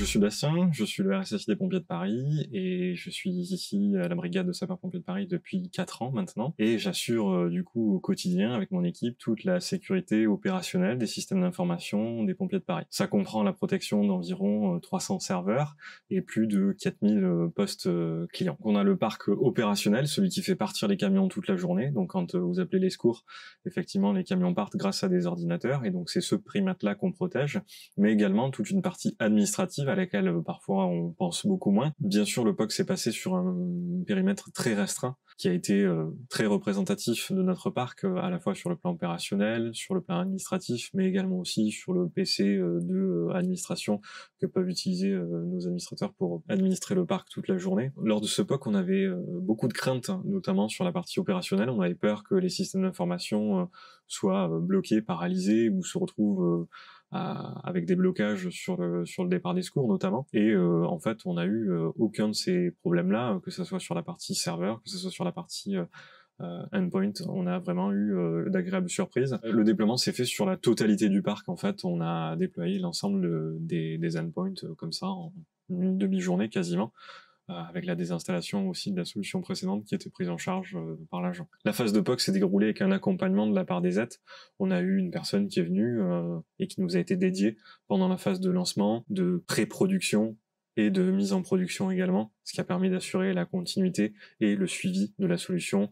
suis Bastien, je suis le RSSI des pompiers de Paris et je suis ici à la brigade de sapeurs-pompiers de Paris depuis 4 ans maintenant et j'assure du coup au quotidien avec mon équipe toute la sécurité opérationnelle des systèmes d'information des pompiers de Paris. Ça comprend la protection d'environ 300 serveurs et plus de 4000 postes clients. On a le parc opérationnel, celui qui fait partir les camions toute la journée, donc quand vous appelez les secours, effectivement les camions partent grâce à des ordinateurs et donc c'est ce périmètre-là qu'on protège, mais également toute une partie administrative à laquelle parfois on pense beaucoup moins. Bien sûr, le POC s'est passé sur un périmètre très restreint qui a été très représentatif de notre parc, à la fois sur le plan opérationnel, sur le plan administratif, mais également aussi sur le PC de administration que peuvent utiliser nos administrateurs pour administrer le parc toute la journée. Lors de ce POC, on avait beaucoup de craintes, notamment sur la partie opérationnelle. On avait peur que les systèmes d'information soient bloqués, paralysés ou se retrouvent avec des blocages sur le départ des secours notamment. Et en fait, on n'a eu aucun de ces problèmes-là, que ce soit sur la partie serveur, que ce soit sur la partie endpoint. On a vraiment eu d'agréables surprises. Le déploiement s'est fait sur la totalité du parc. En fait, on a déployé l'ensemble des endpoints comme ça en une demi-journée quasiment, avec la désinstallation aussi de la solution précédente qui était prise en charge par l'agent. La phase de POC s'est déroulée avec un accompagnement de la part des aides. On a eu une personne qui est venue et qui nous a été dédiée pendant la phase de lancement, de pré-production et de mise en production également, ce qui a permis d'assurer la continuité et le suivi de la solution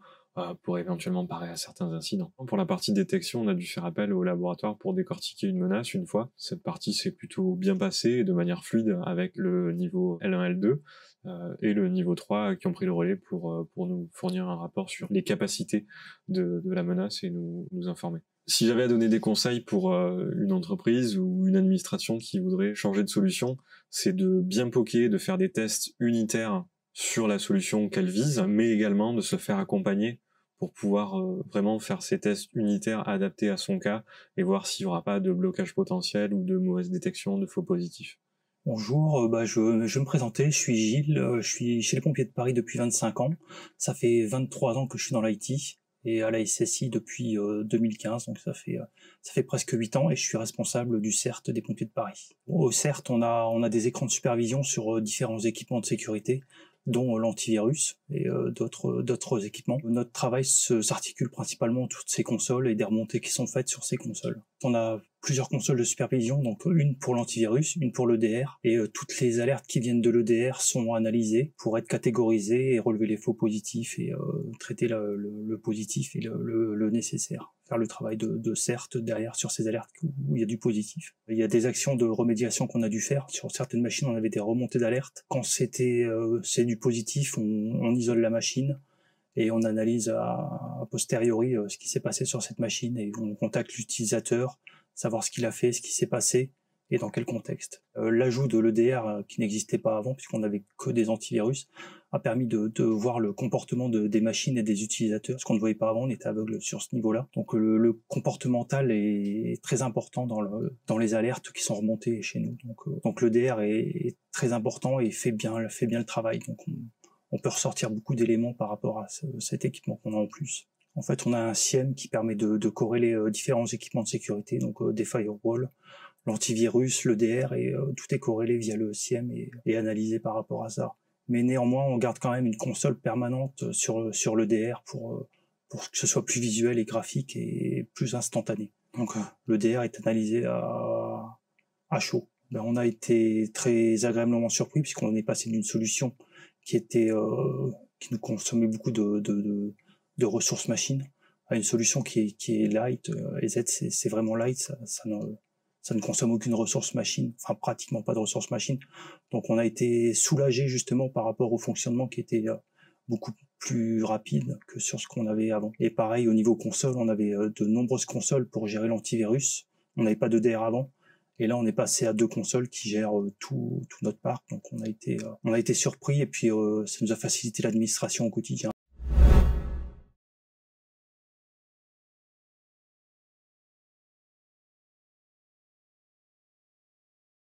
pour éventuellement parer à certains incidents. Pour la partie détection, on a dû faire appel au laboratoire pour décortiquer une menace une fois. Cette partie s'est plutôt bien passée et de manière fluide avec le niveau L1, L2 et le niveau 3 qui ont pris le relais pour nous fournir un rapport sur les capacités de la menace et nous informer. Si j'avais à donner des conseils pour une entreprise ou une administration qui voudrait changer de solution, c'est de bien poker, de faire des tests unitaires sur la solution qu'elle vise, mais également de se faire accompagner pour pouvoir vraiment faire ces tests unitaires adaptés à son cas et voir s'il n'y aura pas de blocage potentiel ou de mauvaise détection de faux positifs. Bonjour, je vais me présenter, je suis Gilles, je suis chez les pompiers de Paris depuis 25 ans. Ça fait 23 ans que je suis dans l'IT et à la SSI depuis 2015, donc ça fait presque 8 ans et je suis responsable du CERT des pompiers de Paris. Au CERT, on a des écrans de supervision sur différents équipements de sécurité, dont l'antivirus et d'autres équipements. Notre travail s'articule principalement autour de ces consoles et des remontées qui sont faites sur ces consoles. On a plusieurs consoles de supervision, donc une pour l'antivirus, une pour l'EDR, et toutes les alertes qui viennent de l'EDR sont analysées pour être catégorisées et relever les faux positifs et traiter le positif et le nécessaire. Faire le travail de CERT derrière sur ces alertes où il y a du positif. Il y a des actions de remédiation qu'on a dû faire. Sur certaines machines, on avait des remontées d'alerte. Quand c'est du positif, on isole la machine et on analyse a posteriori ce qui s'est passé sur cette machine et on contacte l'utilisateur, savoir ce qu'il a fait, ce qui s'est passé et dans quel contexte. L'ajout de l'EDR qui n'existait pas avant puisqu'on n'avait que des antivirus a permis de voir le comportement des machines et des utilisateurs, ce qu'on ne voyait pas avant, on était aveugle sur ce niveau-là. Donc le comportemental est très important dans les alertes qui sont remontées chez nous. Donc l'EDR est très important et fait bien le travail. Donc on peut ressortir beaucoup d'éléments par rapport à cet équipement qu'on a en plus. En fait, on a un SIEM qui permet de corréler différents équipements de sécurité, donc des firewalls, l'antivirus, l'EDR, et tout est corrélé via le SIEM et analysé par rapport à ça. Mais néanmoins, on garde quand même une console permanente sur l'EDR pour que ce soit plus visuel et graphique et plus instantané. Donc l'EDR est analysé à chaud. On a été très agréablement surpris puisqu'on est passé d'une solution qui nous consommait beaucoup de ressources machines à une solution qui est light. EZ, c'est vraiment light, ça ne consomme aucune ressource machine, enfin pratiquement pas de ressources machine. Donc on a été soulagé justement par rapport au fonctionnement qui était beaucoup plus rapide que sur ce qu'on avait avant. Et pareil au niveau console, on avait de nombreuses consoles pour gérer l'antivirus. On n'avait pas d'EDR avant. Et là, on est passé à 2 consoles qui gèrent tout notre parc. Donc on a été surpris et puis ça nous a facilité l'administration au quotidien.